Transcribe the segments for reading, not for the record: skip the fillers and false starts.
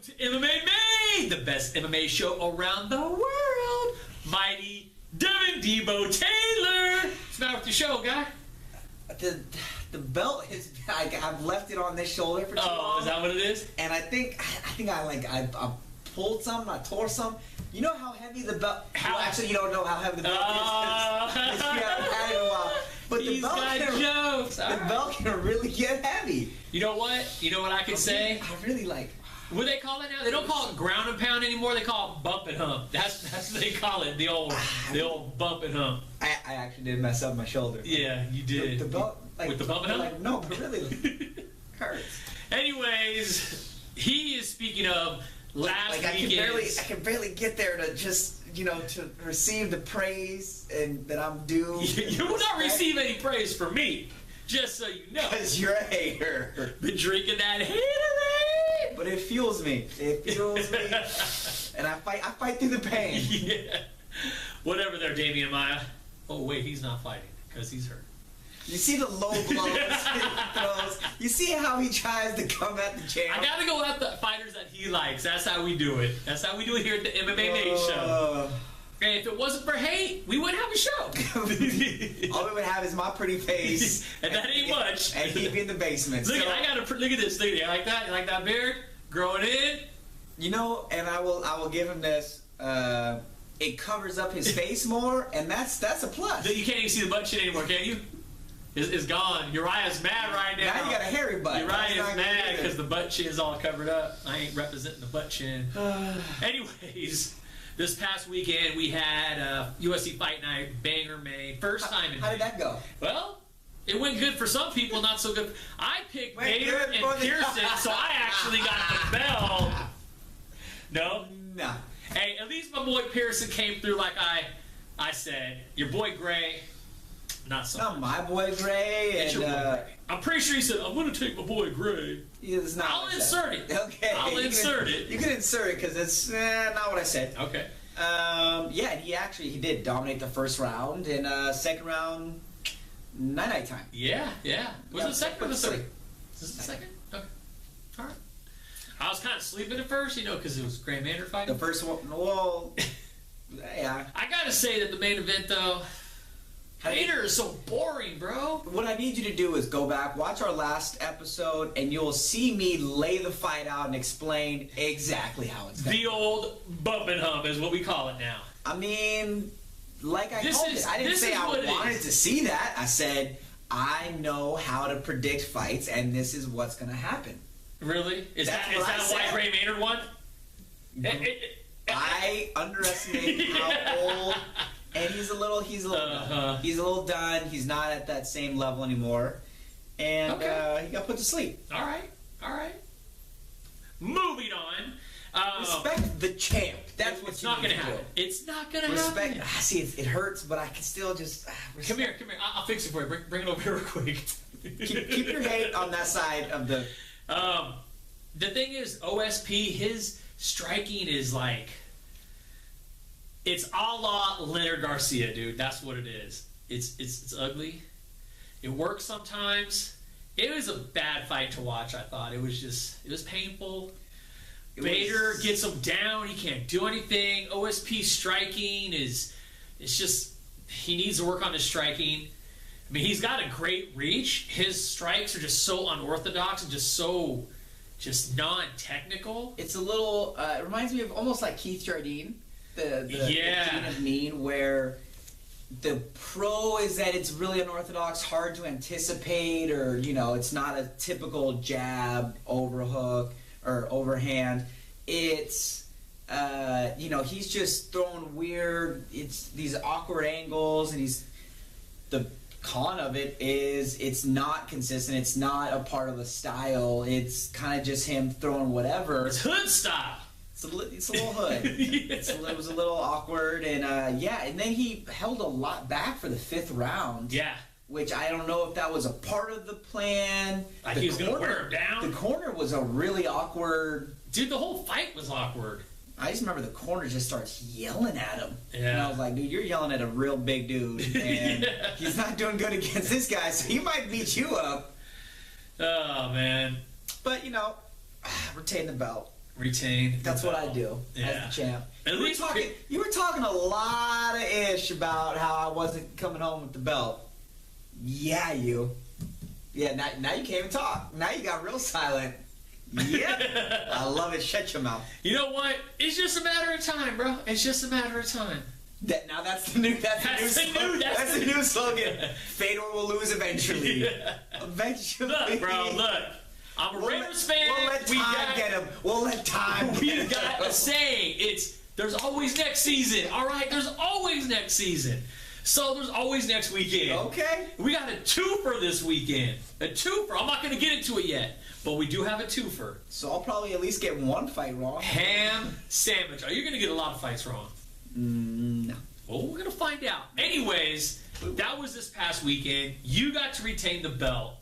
to MMA MADE, the best MMA show around the world. Mighty Devin Debo Taylor. What's the matter with your show, guy? The belt is, I've left it on this shoulder for too long. Oh, is that what it is? And I think I pulled something, I tore some. You know how heavy the belt? Well, actually, you don't know how heavy the belt is because you haven't had it in a while. But the belt can really get heavy. You know what? You know what I can say? I really like. What do they call it now? They don't call it ground and pound anymore. They call it bump and hump. That's what they call it. The old bump and hump. I actually did mess up my shoulder. Yeah, you did. The belt, like, with the bump and hump? Like, no, but really hurts. Anyways, he is speaking of last weekend. I can barely get there to just, to receive the praise and that I'm due. You will not receive any praise from me, just so you know. Because you're a hater. Been drinking that haterade. But it fuels me. It fuels me. And I fight through the pain. Yeah. Whatever there, Damian Maya. Oh, wait, he's not fighting because he's hurt. You see the low blows he throws. You see how he tries to come at the champ. I gotta go at the fighters that he likes. That's how we do it. That's how we do it here at the MMA MADE show. And if it wasn't for hate, we wouldn't have a show. All we would have is my pretty face. And that ain't much. And he'd be in the basement. Look at this. Look, you like that? You like that beard? Growing in? And I will give him this. It covers up his face more, and that's a plus. You can't even see the butt chin anymore, can you? It's gone. Uriah's mad right now. Now you got a hairy butt. Uriah's mad because the butt chin is all covered up. I ain't representing the butt chin. Anyways, this past weekend we had UFC Fight Night, banger made. First time in How did that go? Well, it went good for some people, not so good. I picked Bader and Pearson, so I actually got the bell. No? No. Hey, at least my boy Pearson came through like I said. Your boy Gray, not so Not much. my boy Gray. It's your boy Gray. I'm pretty sure he said, I'm going to take my boy Gray. It's not I'll insert it. Okay. I'll insert it. You can insert it because it's not what I said. Okay. Yeah, he did dominate the first round, and second round, night time. Yeah. Was it the second or the third? Is this the second? Okay. All right. I was kind of sleeping at first, because it was Gray Maynard fighting. The first one, well, yeah. I gotta say that the main event, though, Bader is so boring, bro. What I need you to do is go back, watch our last episode, and you'll see me lay the fight out and explain exactly how it's going. The old bump and hump is what we call it now. I mean, like I told you, I didn't say I wanted to see that. I said, I know how to predict fights, and this is what's going to happen. Really? Is that why Gray Maynard won? I underestimate how old, and he's a little done. He's not at that same level anymore, and he got put to sleep. All right. Moving on. Respect the champ. That's what's not going to happen. It's not going to happen. Respect. See, it hurts, but I can still just come here. I'll fix it for you. Bring it over here real quick. keep your hate on that side of the. The thing is, OSP, his striking is like, it's a la Leonard Garcia, dude. That's what it is. It's ugly. It works sometimes. It was a bad fight to watch, I thought. It was painful. Bader gets him down. He can't do anything. OSP striking it's just, he needs to work on his striking. I mean, he's got a great reach. His strikes are just so unorthodox and just non-technical. It's a little, it reminds me of almost like Keith Jardine, the King of Mean, where the pro is that it's really unorthodox, hard to anticipate, or, it's not a typical jab, overhook, or overhand. It's, he's just throwing weird, it's these awkward angles, and the con of it is it's not consistent. It's not a part of a style. It's kind of just him throwing whatever. It's hood style. It's a little hood. It was a little awkward, and and then he held a lot back for the fifth round. Yeah. Which I don't know if that was a part of the plan. Like he was going to wear him down. The corner was a really awkward. Dude, the whole fight was awkward. I just remember the corner just starts yelling at him. Yeah. And I was like, dude, you're yelling at a real big dude. And he's not doing good against this guy, so he might beat you up. Oh, man. But, retain the belt. retain. That's what I do as the champ. You were talking a lot of ish about how I wasn't coming home with the belt. Yeah, you. Yeah, now you can't even talk. Now you got real silent. Yep. I love it. Shut your mouth. You know what? It's just a matter of time, bro. It's just a matter of time. That's the new slogan. Fedor will lose eventually. Yeah. Eventually. Look, bro, look. I'm a Raiders fan. We'll let time get him. We'll let time get him. We got a saying. There's always next season. All right? There's always next season. So there's always next weekend. Okay. We got a twofer this weekend. A twofer. I'm not going to get into it yet, but we do have a twofer. So I'll probably at least get one fight wrong. Ham sandwich. Are you going to get a lot of fights wrong? No. Well, we're going to find out. Anyways, that was this past weekend. You got to retain the belt.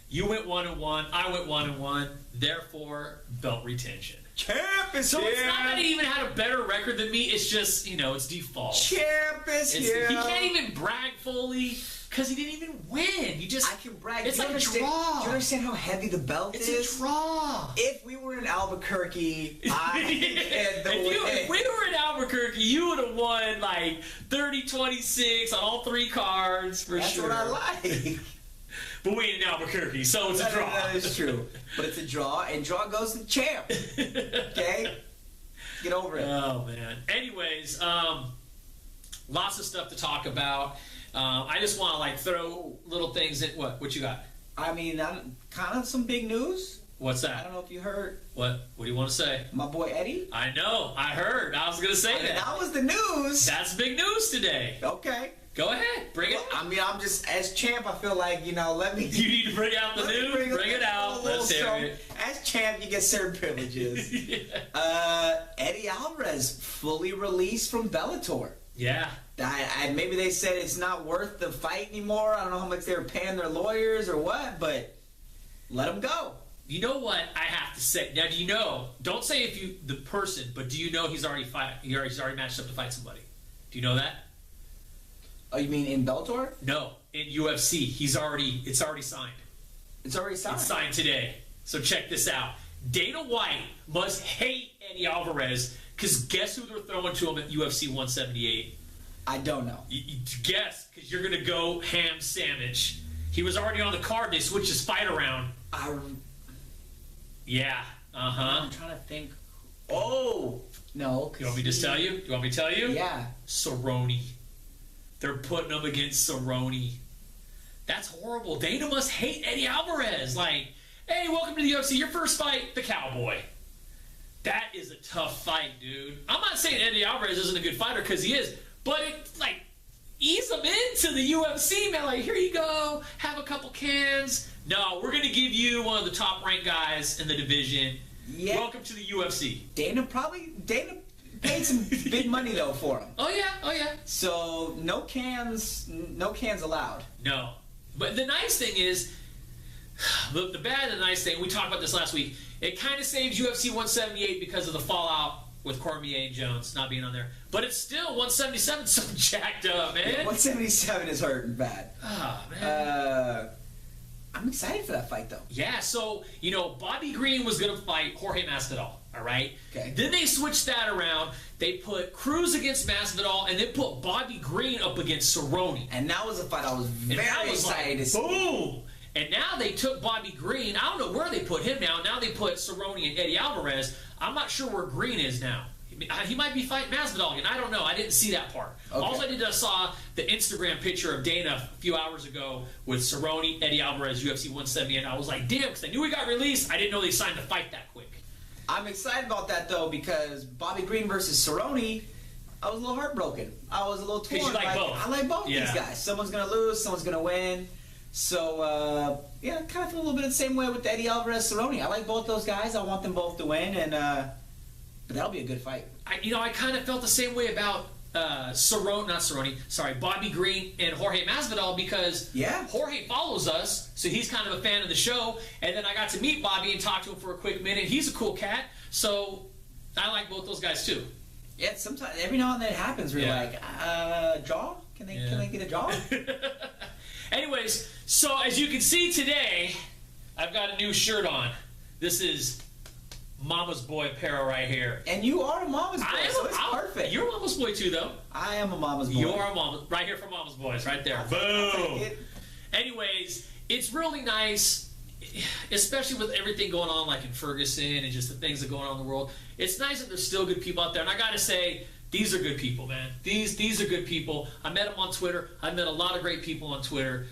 You went 1-1. I went 1-1. Therefore, belt retention. Champ is so here. It's not that he even had a better record than me. It's just, it's default. Champ is here. He can't even brag fully because he didn't even win. I can brag. It's like a draw. Do you understand how heavy the belt is? It's a draw. If we were in Albuquerque, if we were in Albuquerque, you would have won like 30-26 on all 3 cards for sure. That's what I like. But we ain't in Albuquerque, so it's a draw. That is true. But it's a draw, and draw goes to the champ. Okay? Get over it. Oh, man. Anyways, lots of stuff to talk about. I just want to, throw little things in. What you got? I mean, kind of some big news. What's that? I don't know if you heard. What do you want to say? My boy Eddie. I know. I heard. I was going to say that. That was the news. That's big news today. Okay. Go ahead. Bring it out. I mean, I'm just, as champ, I feel like, let me... You need to bring out the news? Bring it out. Let's hear it. As champ, you get certain privileges. Yeah. Eddie Alvarez, fully released from Bellator. Yeah. Maybe they said it's not worth the fight anymore. I don't know how much they were paying their lawyers or what, but let him go. You know what I have to say? Now, do you know, don't say the person, but do you know he's already matched up to fight somebody? Do you know that? Oh, you mean in Bellator? No, in UFC. It's already signed. It's already signed? It's signed today. So check this out. Dana White must hate Eddie Alvarez because guess who they're throwing to him at UFC 178? I don't know. You guess, because you're going to go ham sandwich. He was already on the card. They switched his fight around. Yeah. Uh-huh. I'm trying to think. Oh! No. You want me to just tell you? Do you want me to tell you? Yeah. Cerrone. They're putting him against Cerrone. That's horrible. Dana must hate Eddie Alvarez. Like, hey, welcome to the UFC. Your first fight, the Cowboy. That is a tough fight, dude. I'm not saying Eddie Alvarez isn't a good fighter, because he is. But, ease him into the UFC, man. Like, here you go. Have a couple cans. No, we're going to give you one of the top-ranked guys in the division. Yeah. Welcome to the UFC. Dana paid some big money though for him. Oh yeah. So no cans allowed. No, but the nice thing is, the bad and the nice thing. We talked about this last week. It kind of saves UFC 178 because of the fallout with Cormier and Jones not being on there. But it's still 177 so jacked up, man. Yeah, 177 is hurting bad. Oh man. I'm excited for that fight though. Yeah. So Bobby Green was gonna fight Jorge Masvidal. All right. Okay. Then they switched that around. They put Cruz against Masvidal, and then put Bobby Green up against Cerrone. And that was a fight I was very excited to see. Boom! And now they took Bobby Green. I don't know where they put him now. Now they put Cerrone and Eddie Alvarez. I'm not sure where Green is now. He might be fighting Masvidal again. I don't know. I didn't see that part. Okay. All I did, I saw the Instagram picture of Dana a few hours ago with Cerrone, Eddie Alvarez, UFC 178. I was like, damn, because I knew he got released. I didn't know they signed to fight that quick. I'm excited about that, though, because Bobby Green versus Cerrone, I was a little heartbroken. I was a little torn. You like both. I like both these guys. Someone's going to lose, someone's going to win. So, kind of feel a little bit the same way with Eddie Alvarez, Cerrone. I like both those guys. I want them both to win, and but that'll be a good fight. I kind of felt the same way about Bobby Green and Jorge Masvidal, because Jorge follows us, so he's kind of a fan of the show, and then I got to meet Bobby and talk to him for a quick minute. He's a cool cat, so I like both those guys too. Yeah, sometimes every now and then it happens where you're like, jaw? Can they get a jaw? Anyways, so as you can see today, I've got a new shirt on. This is mama's boy apparel right here. And you are a mama's boy, so it's perfect. You're a mama's boy too, though. I am a mama's boy. You're a mama, right here for mama's boys, right there. Boom. Anyways, it's really nice, especially with everything going on, like in Ferguson and just the things that are going on in the world. It's nice that there's still good people out there, and I gotta say, these are good people, man. These are good people. I met them on Twitter. I met a lot of great people on Twitter.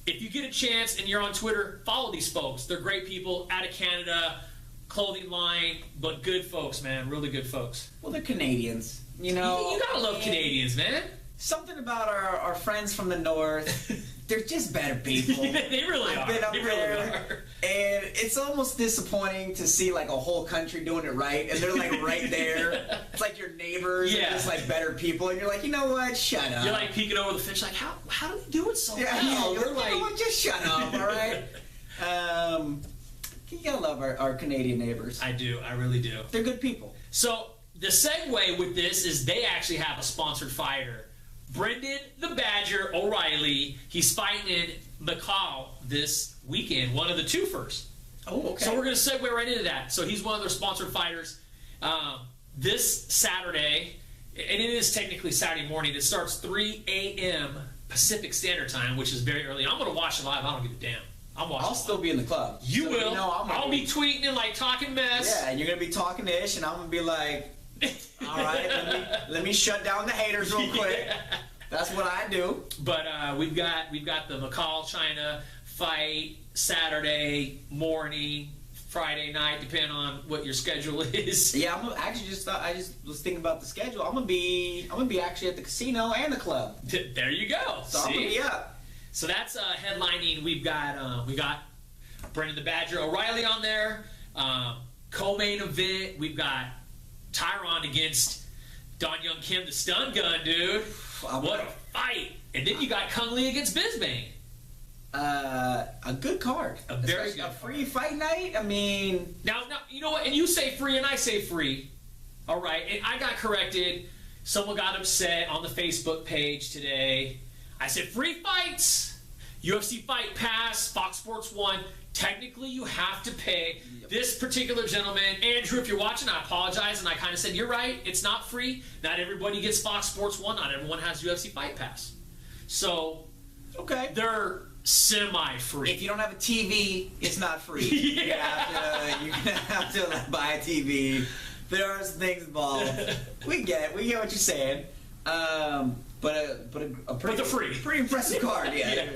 If you get a chance and you're on Twitter, follow these folks. They're great people out of Canada, clothing line, but good folks, man. Really good folks. Well, they're Canadians. You know, you gotta love Canadians, man. Something about our friends from the north. They're just better people. They really are. They really are. And it's almost disappointing to see like a whole country doing it right, and they're like right there. It's like your neighbors are just like better people, and you're like, you know what? Shut up. You're like peeking over the fence, like how do they do it so well? Yeah, you're like, you know what? Just shut up, all right? You gotta love our Canadian neighbors. I do. I really do. They're good people. So the segue with this is they actually have a sponsored fighter. Brendan the Badger O'Reilly, he's fighting in Macao this weekend, one of the two first. Oh, okay. So we're going to segue right into that. So he's one of their sponsored fighters. This Saturday, and it is technically Saturday morning, it starts 3 a.m. Pacific Standard Time, which is very early. I'm going to watch it live. I don't give a damn. I'll still be in the club. You will. I'll be tweeting and like talking mess. Yeah, and you're going to be talking ish, and I'm going to be like, all right, let me shut down the haters real quick. Yeah. That's what I do. But we've got the Macao China fight Saturday morning, Friday night, depending on what your schedule is. Yeah, I just was thinking about the schedule. I'm gonna be actually at the casino and the club. There you go. So I'm gonna be up. So that's headlining. We've got Brendan the Badger O'Reilly on there. Co-main event. We've got Tyron against Don Young Kim, the stun gun, dude. What a fight! And then you got Kung Lee against Bisbane. A good card. A very good free fight night. I mean, now you know what? And you say free, and I say free. All right. And I got corrected. Someone got upset on the Facebook page today. I said free fights, UFC Fight Pass, Fox Sports 1. Technically, you have to pay. This particular gentleman, Andrew, if you're watching, I apologize, and I kind of said, you're right, it's not free. Not everybody gets Fox Sports 1. Not everyone has UFC Fight Pass. So, okay, they're semi-free. If you don't have a TV, it's not free. Yeah. You're gonna have to buy a TV. There are some things involved. We get what you're saying. But they're free. Pretty impressive card, yeah. Yeah.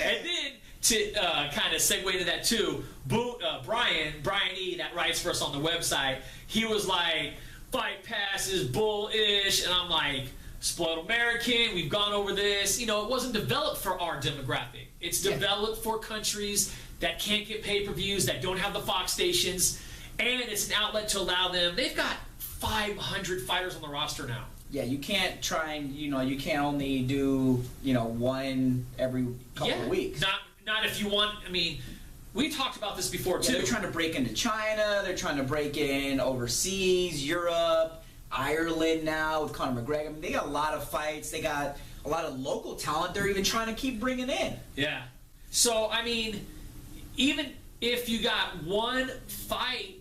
And then, to kind of segue into that too, Brian E, that writes for us on the website, he was like, Fight Pass is bullish, and I'm like, spoiled American, we've gone over this. You know, it wasn't developed for our demographic. It's developed for countries that can't get pay-per-views, that don't have the Fox stations, and it's an outlet to allow them. They've got 500 fighters on the roster now. Yeah, you can't try and, you can't only do, one every couple of weeks. Not if you want. I mean, we talked about this before too. They're trying to break into China. They're trying to break in overseas, Europe, Ireland now with Conor McGregor. I mean, they got a lot of fights. They got a lot of local talent. They're even trying to keep bringing in. Yeah. So I mean, even if you got one fight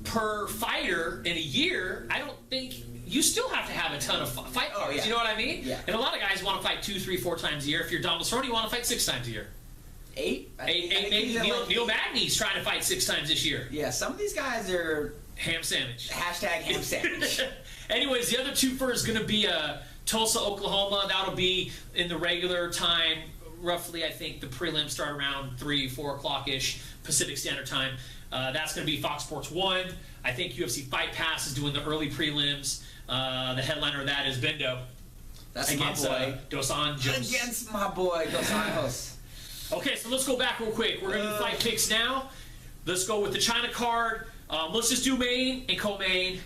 per fighter in a year, I don't think you still have to have a ton of fight cards. Yeah. You know what I mean? Yeah. And a lot of guys want to fight 2, 3, 4 times a year. If you're Donald Cerrone, you want to fight 6 times a year. 8? Eight maybe. Neil Magny's trying to fight 6 times this year. Yeah, some of these guys are ham sandwich. #ham sandwich. Anyways, the other two is going to be Tulsa, Oklahoma. That'll be in the regular time. Roughly, I think the prelims start around 3, 4 o'clock-ish Pacific Standard Time. That's going to be Fox Sports 1. I think UFC Fight Pass is doing the early prelims. The headliner of that is Bendo. That's against my boy. Dos Anjos. Against my boy, Dos Anjos. Okay, so let's go back real quick. We're going to do fight picks now. Let's go with the China card. Let's just do main and co-main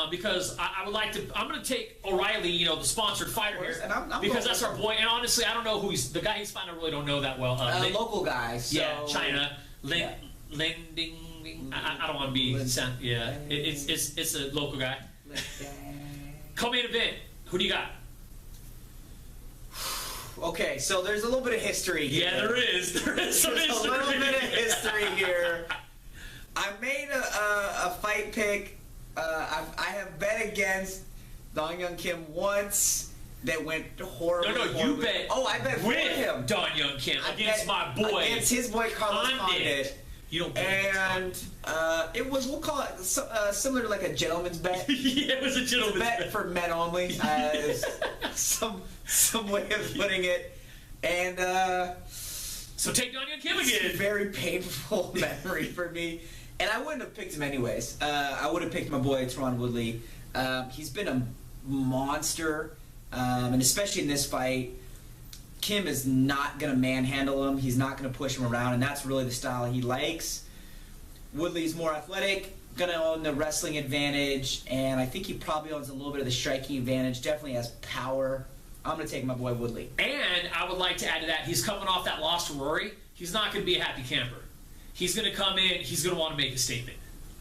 because I would like to. I'm going to take O'Reilly, the sponsored fighter here, and I'm because that's our boy. And honestly, I don't know who the guy he's fighting. I really don't know that well. Local guy. So yeah, China. Lending. I don't want to be. Yeah, it's a local guy. Co-main event. Who do you got? Okay, so there's a little bit of history here. Yeah, there is. There is some history. A little bit of history here. I made a fight pick. I have bet against Dong Young Kim once. That went horribly. No, you bet. Oh, I bet with for him. Don Young Kim against my boy. Against his boy Carlos Condit. You don't. And it was, we'll call it similar to like a gentleman's bet. Yeah, it was a gentleman's bet for men only. Some way of putting it. And so take Don Young Kim again. It's a very painful memory for me. And I wouldn't have picked him anyways. I would have picked my boy Teron Woodley. He's been a monster. And especially in this fight, Kim is not going to manhandle him. He's not going to push him around, and that's really the style he likes. Woodley's more athletic, going to own the wrestling advantage, and I think he probably owns a little bit of the striking advantage. Definitely has power. I'm going to take my boy Woodley. And I would like to add to that, he's coming off that loss to Rory. He's not going to be a happy camper. He's going to come in. He's going to want to make a statement.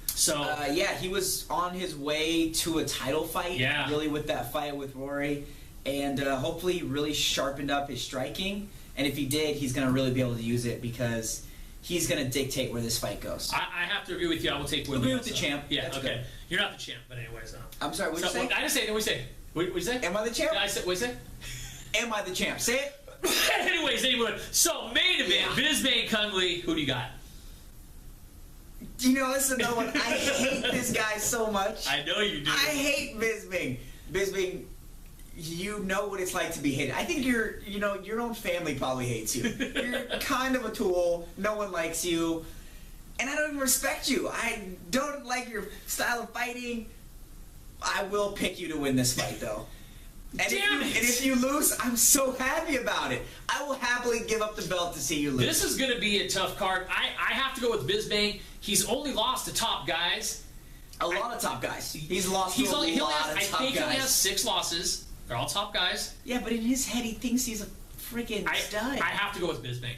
So yeah, he was on his way to a title fight. Yeah. Really, with that fight with Rory. And hopefully really sharpened up his striking. And if he did, he's going to really be able to use it because he's going to dictate where this fight goes. I have to agree with you. I will take Woodley. Agree with the champ. Yeah, That's okay. good. You're not the champ, but anyways. I'm sorry, what did you say? I didn't say it. What did you say? What did you say? Am I the champ? I said, what did you say? Am I the champ? Say it. Anyways, so main event, Bisbane Kungli. Who do you got? You know, this is another one. I hate this guy so much. I know you do. I hate Bisbane. Bisbane, you know what it's like to be hated. I think your own family probably hates you. You're kind of a tool. No one likes you. And I don't even respect you. I don't like your style of fighting. I will pick you to win this fight, though. And if you lose, I'm so happy about it. I will happily give up the belt to see you lose. This is going to be a tough card. I have to go with Bisbane. He's only lost to top guys. A lot of top guys. He's lost to a lot of top guys. I think he only has 6 losses. They're all top guys. Yeah, but in his head, he thinks he's a freaking stud. I have to go with Bisbane.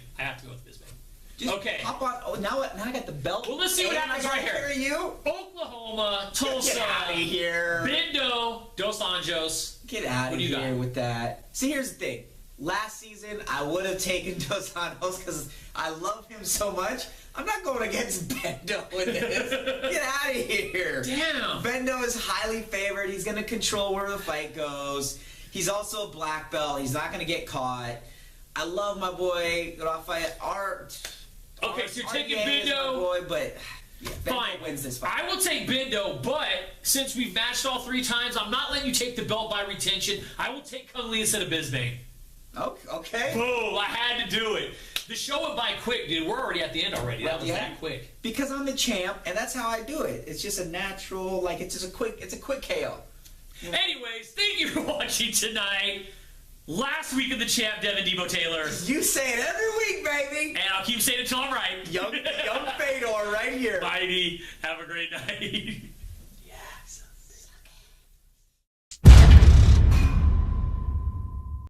Just okay. Hop on. Oh, now I got the belt. Well, let's see what happens right here. You? Oklahoma, Tulsa. Get out of here. Bendo, Dos Anjos. Get out of here with that. See, here's the thing. Last season, I would have taken Dos Anjos because I love him so much. I'm not going against Bendo with this. Get out of here. Damn. Bendo is highly favored. He's going to control where the fight goes. He's also a black belt. He's not going to get caught. I love my boy Rafael. Okay, so you're taking Bendo. Boy, but yeah, fine. Bendo wins this fight. I will take Bendo, but since we've matched all 3 times, I'm not letting you take the belt by retention. I will take Kungli instead of Bisbane. Okay. Boom! I had to do it. The show went by quick, dude. We're already at the end already. That was that quick. Because I'm the champ, and that's how I do it. It's just a natural, like it's a quick KO. Anyways, thank you for watching tonight. Last week of the champ, Devin Debo Taylor. You say it every week, baby. And I'll keep saying it until I'm right. Young Fedor right here. Mighty. Have a great night.